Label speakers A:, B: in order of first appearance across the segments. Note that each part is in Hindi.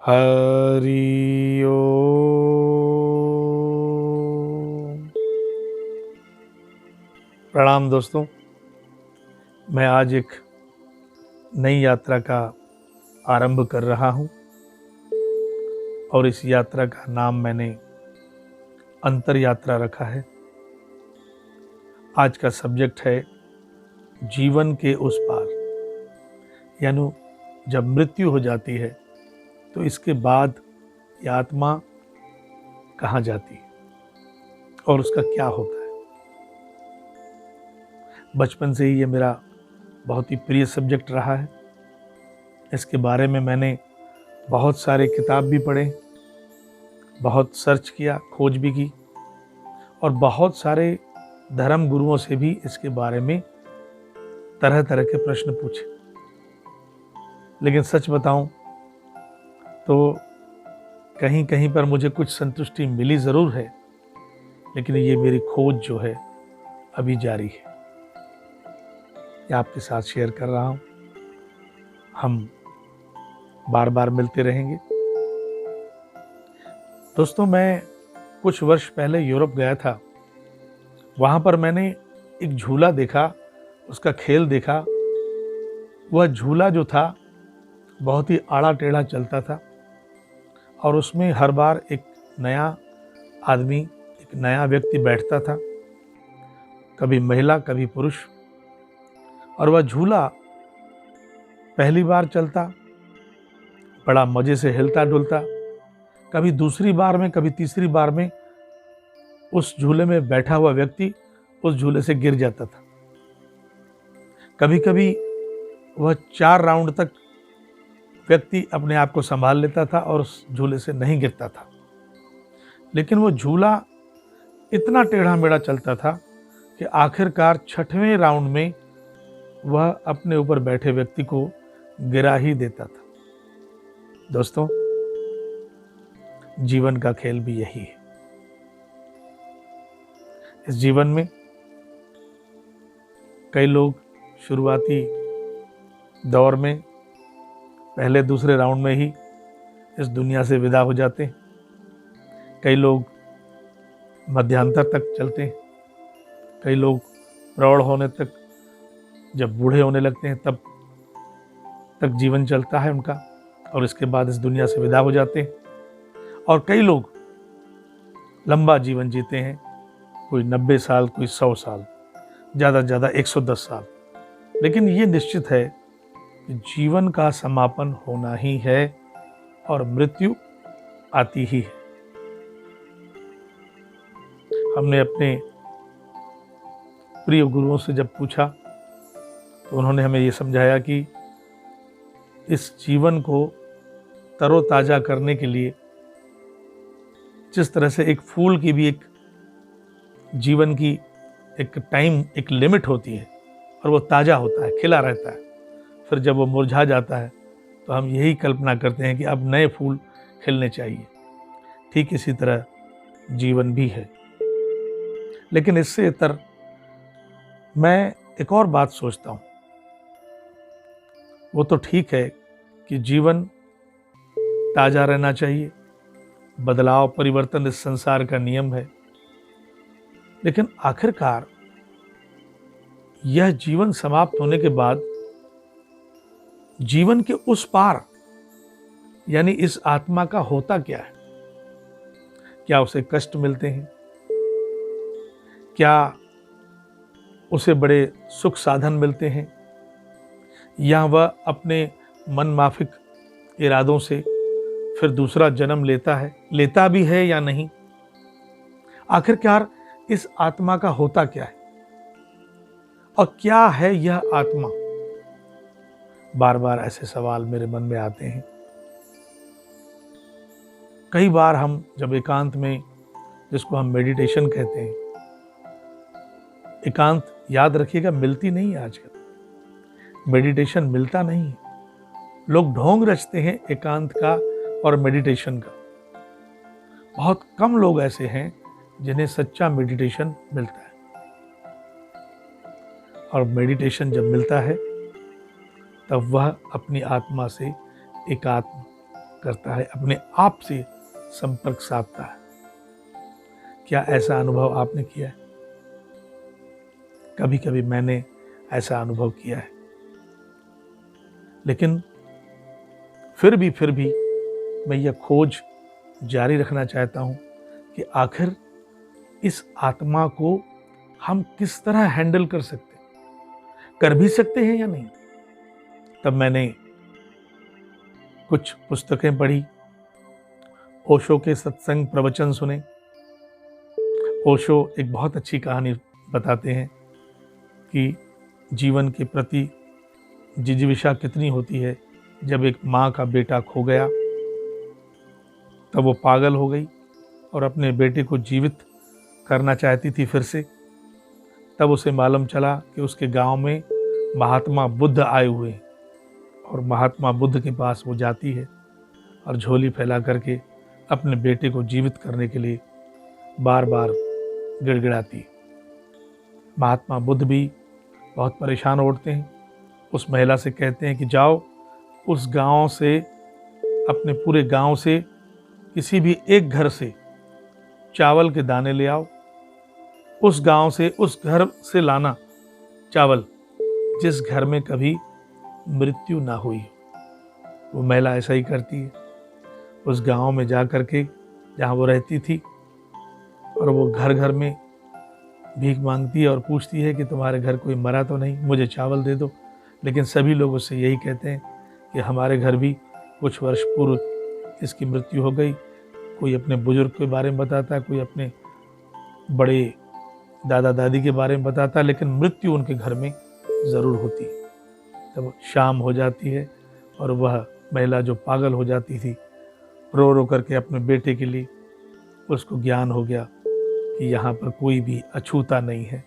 A: हरि ओम। प्रणाम दोस्तों, मैं आज एक नई यात्रा का आरंभ कर रहा हूं और इस यात्रा का नाम मैंने अंतर यात्रा रखा है। आज का सब्जेक्ट है जीवन के उस पार, यानी जब मृत्यु हो जाती है तो इसके बाद ये आत्मा कहाँ जाती है और उसका क्या होता है। बचपन से ही ये मेरा बहुत ही प्रिय सब्जेक्ट रहा है। इसके बारे में मैंने बहुत सारे किताब भी पढ़े, बहुत सर्च किया, खोज भी की और बहुत सारे धर्म गुरुओं से भी इसके बारे में तरह तरह के प्रश्न पूछे। लेकिन सच बताऊं तो कहीं कहीं पर मुझे कुछ संतुष्टि मिली ज़रूर है, लेकिन ये मेरी खोज जो है अभी जारी है। ये आपके साथ शेयर कर रहा हूं। हम बार बार मिलते रहेंगे। दोस्तों, मैं कुछ वर्ष पहले यूरोप गया था। वहाँ पर मैंने एक झूला देखा, उसका खेल देखा। वह झूला जो था बहुत ही आड़ा टेढ़ा चलता था और उसमें हर बार एक नया आदमी, एक नया व्यक्ति बैठता था, कभी महिला कभी पुरुष। और वह झूला पहली बार चलता, बड़ा मज़े से हिलता डुलता। कभी दूसरी बार में, कभी तीसरी बार में उस झूले में बैठा हुआ व्यक्ति उस झूले से गिर जाता था। कभी कभी वह 4 राउंड तक व्यक्ति अपने आप को संभाल लेता था और उस झूले से नहीं गिरता था। लेकिन वो झूला इतना टेढ़ा मेढ़ा चलता था कि आखिरकार 6वें राउंड में वह अपने ऊपर बैठे व्यक्ति को गिरा ही देता था। दोस्तों, जीवन का खेल भी यही है। इस जीवन में कई लोग शुरुआती दौर में पहले दूसरे राउंड में ही इस दुनिया से विदा हो जाते हैं। कई लोग मध्यांतर तक चलते हैं। कई लोग प्रौढ़ होने तक, जब बूढ़े होने लगते हैं तब तक जीवन चलता है उनका और इसके बाद इस दुनिया से विदा हो जाते हैं। और कई लोग लंबा जीवन जीते हैं, कोई 90 साल, कोई 100 साल, ज़्यादा से ज़्यादा 110 साल। लेकिन ये निश्चित है कि जीवन का समापन होना ही है और मृत्यु आती ही है। हमने अपने प्रिय गुरुओं से जब पूछा तो उन्होंने हमें ये समझाया कि इस जीवन को तरोताज़ा करने के लिए जिस तरह से एक फूल की भी एक जीवन की एक टाइम, एक लिमिट होती है और वो ताज़ा होता है, खिला रहता है, फिर जब वो मुरझा जाता है तो हम यही कल्पना करते हैं कि अब नए फूल खिलने चाहिए। ठीक इसी तरह जीवन भी है। लेकिन इससे इतर मैं एक और बात सोचता हूँ। वो तो ठीक है कि जीवन ताज़ा रहना चाहिए, बदलाव परिवर्तन इस संसार का नियम है। लेकिन आखिरकार यह जीवन समाप्त होने के बाद जीवन के उस पार, यानी इस आत्मा का होता क्या है? क्या उसे कष्ट मिलते हैं? क्या उसे बड़े सुख साधन मिलते हैं? या वह अपने मन माफिक इरादों से फिर दूसरा जन्म लेता भी है या नहीं? आखिरकार इस आत्मा का होता क्या है और क्या है यह आत्मा? बार बार ऐसे सवाल मेरे मन में आते हैं। कई बार हम जब एकांत में, जिसको हम मेडिटेशन कहते हैं, एकांत याद रखिएगा मिलती नहीं है आजकल। मेडिटेशन मिलता नहीं है। लोग ढोंग रचते हैं एकांत का और मेडिटेशन का। बहुत कम लोग ऐसे हैं जिन्हें सच्चा मेडिटेशन मिलता है। और मेडिटेशन जब मिलता है तब वह अपनी आत्मा से एकात्म करता है, अपने आप से संपर्क साधता है। क्या ऐसा अनुभव आपने किया है? कभी कभी मैंने ऐसा अनुभव किया है। लेकिन फिर भी मैं यह खोज जारी रखना चाहता हूँ कि आखिर इस आत्मा को हम किस तरह हैंडल कर सकते हैं, कर भी सकते हैं या नहीं। तब मैंने कुछ पुस्तकें पढ़ी, ओशो के सत्संग प्रवचन सुने। ओशो एक बहुत अच्छी कहानी बताते हैं कि जीवन के प्रति जिजीविषा कितनी होती है। जब एक माँ का बेटा खो गया तब वो पागल हो गई और अपने बेटे को जीवित करना चाहती थी फिर से। तब उसे मालूम चला कि उसके गांव में महात्मा बुद्ध आए हुए हैं और महात्मा बुद्ध के पास वो जाती है और झोली फैला करके अपने बेटे को जीवित करने के लिए बार बार गिड़गिड़ाती। महात्मा बुद्ध भी बहुत परेशान होते हैं। उस महिला से कहते हैं कि जाओ उस गांव से, अपने पूरे गांव से किसी भी एक घर से चावल के दाने ले आओ। उस गांव से, उस घर से लाना चावल जिस घर में कभी मृत्यु ना हुई। वो महिला ऐसा ही करती है। उस गांव में जा कर के जहाँ वो रहती थी और वो घर घर में भीख मांगती है और पूछती है कि तुम्हारे घर कोई मरा तो नहीं, मुझे चावल दे दो। लेकिन सभी लोग उससे यही कहते हैं कि हमारे घर भी कुछ वर्ष पूर्व इसकी मृत्यु हो गई। कोई अपने बुजुर्ग के बारे में बताता है, कोई अपने बड़े दादा दादी के बारे में बताता है, लेकिन मृत्यु उनके घर में ज़रूर होती है। तब शाम हो जाती है और वह महिला जो पागल हो जाती थी, रो रो करके अपने बेटे के लिए, उसको ज्ञान हो गया कि यहाँ पर कोई भी अछूता नहीं है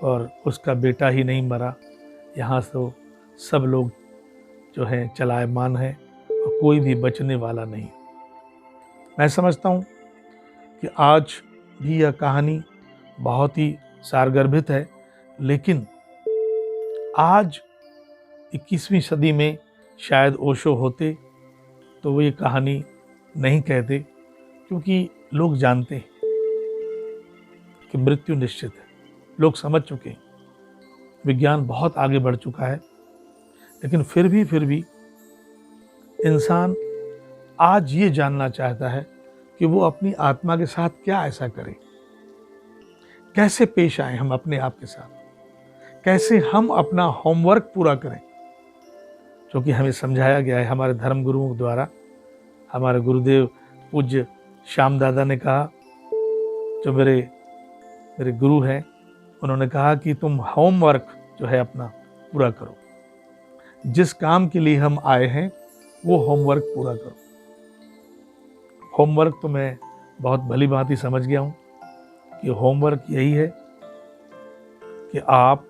A: और उसका बेटा ही नहीं मरा, यहाँ तो सब लोग जो हैं चलायमान हैं और कोई भी बचने वाला नहीं। मैं समझता हूँ कि आज भी यह कहानी बहुत ही सारगर्भित है, लेकिन आज 21वीं सदी में शायद ओशो होते तो वो ये कहानी नहीं कहते, क्योंकि लोग जानते हैं कि मृत्यु निश्चित है। लोग समझ चुके हैं, विज्ञान बहुत आगे बढ़ चुका है। लेकिन फिर भी इंसान आज ये जानना चाहता है कि वो अपनी आत्मा के साथ क्या ऐसा करे, कैसे पेश आए हम अपने आप के साथ, कैसे हम अपना होमवर्क पूरा करें, जो कि हमें समझाया गया है हमारे धर्म गुरुओं द्वारा। हमारे गुरुदेव पूज्य श्याम दादा ने कहा, जो मेरे गुरु हैं, उन्होंने कहा कि तुम होमवर्क जो है अपना पूरा करो। जिस काम के लिए हम आए हैं वो होमवर्क पूरा करो। होमवर्क तो मैं बहुत भली भांति समझ गया हूँ कि होमवर्क यही है कि आप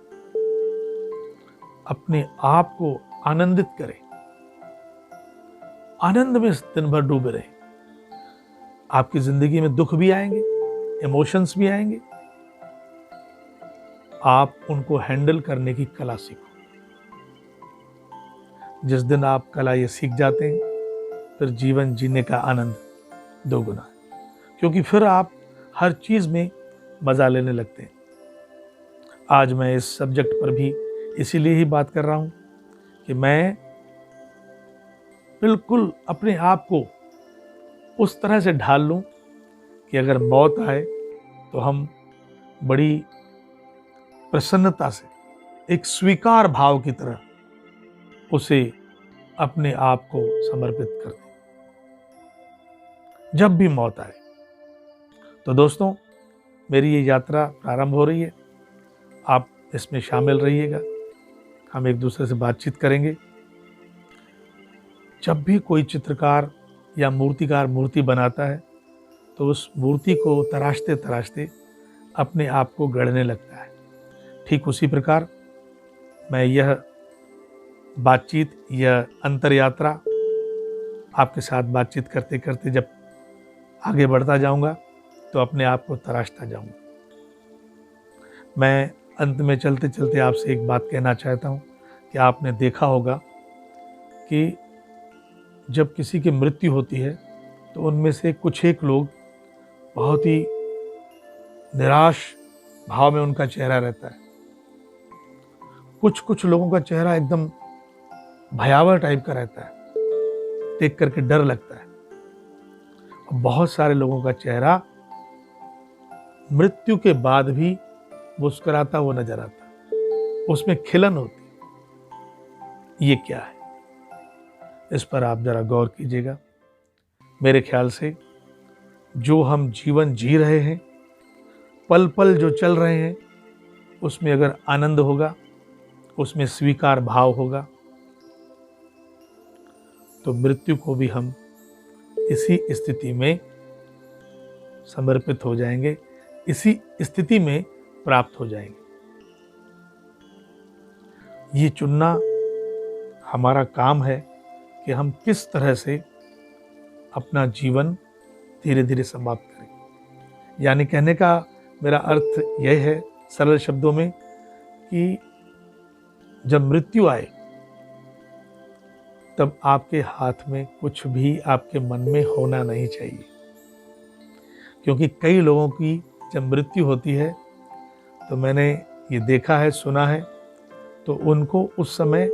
A: अपने आप को आनंदित करें, आनंद में दिन भर डूबे रहें। आपकी जिंदगी में दुख भी आएंगे, इमोशंस भी आएंगे, आप उनको हैंडल करने की कला सीखो। जिस दिन आप कला ये सीख जाते हैं, फिर जीवन जीने का आनंद दोगुना है, क्योंकि फिर आप हर चीज में मजा लेने लगते हैं। आज मैं इस सब्जेक्ट पर भी इसीलिए ही बात कर रहा हूं कि मैं बिल्कुल अपने आप को उस तरह से ढाल लूं कि अगर मौत आए तो हम बड़ी प्रसन्नता से, एक स्वीकार भाव की तरह उसे अपने आप को समर्पित कर दें जब भी मौत आए। तो दोस्तों, मेरी ये यात्रा प्रारंभ हो रही है, आप इसमें शामिल रहिएगा। हम एक दूसरे से बातचीत करेंगे। जब भी कोई चित्रकार या मूर्तिकार मूर्ति बनाता है तो उस मूर्ति को तराशते तराशते अपने आप को गढ़ने लगता है। ठीक उसी प्रकार मैं यह बातचीत, यह अंतर यात्रा आपके साथ बातचीत करते करते जब आगे बढ़ता जाऊंगा तो अपने आप को तराशता जाऊंगा। मैं अंत में चलते चलते आपसे एक बात कहना चाहता हूं कि आपने देखा होगा कि जब किसी की मृत्यु होती है तो उनमें से कुछ एक लोग बहुत ही निराश भाव में उनका चेहरा रहता है। कुछ कुछ लोगों का चेहरा एकदम भयावह टाइप का रहता है, देख करके डर लगता है। और बहुत सारे लोगों का चेहरा मृत्यु के बाद भी मुस्कुराता हुआ नजर आता है, उसमें खिलन होती। ये क्या है? इस पर आप जरा गौर कीजिएगा। मेरे ख्याल से जो हम जीवन जी रहे हैं, पल पल जो चल रहे हैं, उसमें अगर आनंद होगा, उसमें स्वीकार भाव होगा, तो मृत्यु को भी हम इसी स्थिति में समर्पित हो जाएंगे, इसी स्थिति में प्राप्त हो जाएंगे। ये चुनना हमारा काम है कि हम किस तरह से अपना जीवन धीरे धीरे समाप्त करें। यानी कहने का मेरा अर्थ यह है सरल शब्दों में कि जब मृत्यु आए तब आपके हाथ में कुछ भी आपके मन में होना नहीं चाहिए। क्योंकि कई लोगों की जब मृत्यु होती है तो मैंने ये देखा है, सुना है, तो उनको उस समय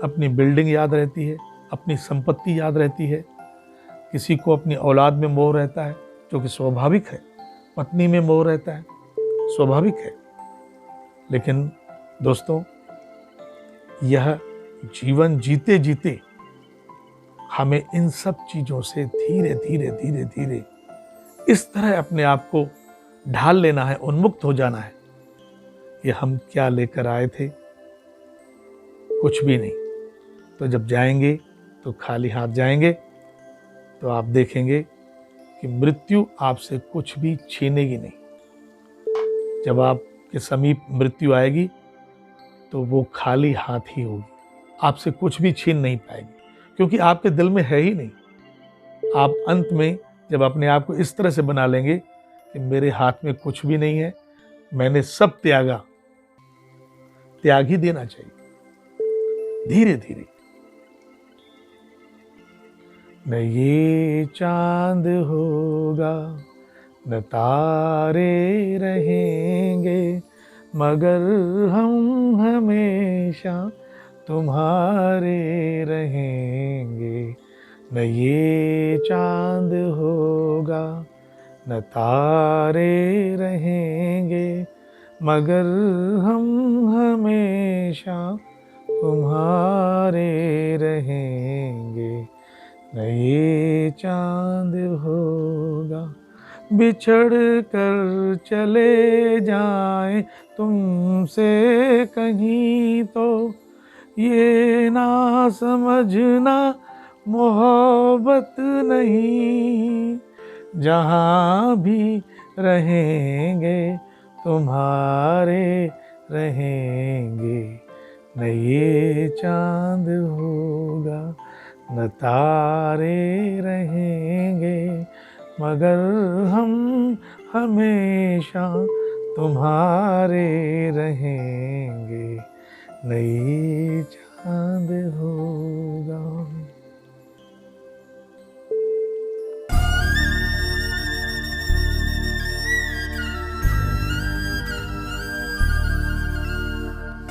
A: अपनी बिल्डिंग याद रहती है, अपनी संपत्ति याद रहती है, किसी को अपनी औलाद में मोह रहता है जो कि स्वाभाविक है, पत्नी में मोह रहता है, स्वाभाविक है। लेकिन दोस्तों, यह जीवन जीते जीते हमें इन सब चीज़ों से धीरे धीरे धीरे धीरे इस तरह अपने आप को ढाल लेना है, उन्मुक्त हो जाना है कि हम क्या लेकर आए थे, कुछ भी नहीं। तो जब जाएंगे तो खाली हाथ जाएंगे, तो आप देखेंगे कि मृत्यु आपसे कुछ भी छीनेगी नहीं। जब आपके समीप मृत्यु आएगी तो वो खाली हाथ ही होगी, आपसे कुछ भी छीन नहीं पाएगी, क्योंकि आपके दिल में है ही नहीं। आप अंत में जब अपने आप को इस तरह से बना लेंगे कि मेरे हाथ में कुछ भी नहीं है, मैंने सब त्यागा, त्याग ही देना चाहिए धीरे धीरे। न ये चांद होगा न तारे रहेंगे, मगर हम हमेशा तुम्हारे रहेंगे। न ये चांद होगा न तारे रहेंगे, मगर हम हमेशा तुम्हारे रहेंगे। न ये चांद होगा, बिछड़ कर चले जाएं तुमसे कहीं तो ये ना समझना मोहब्बत नहीं। जहाँ भी रहेंगे तुम्हारे रहेंगे। न ये चांद होगा न तारे रहेंगे, मगर हम हमेशा तुम्हारे रहेंगे। न ये चांद हो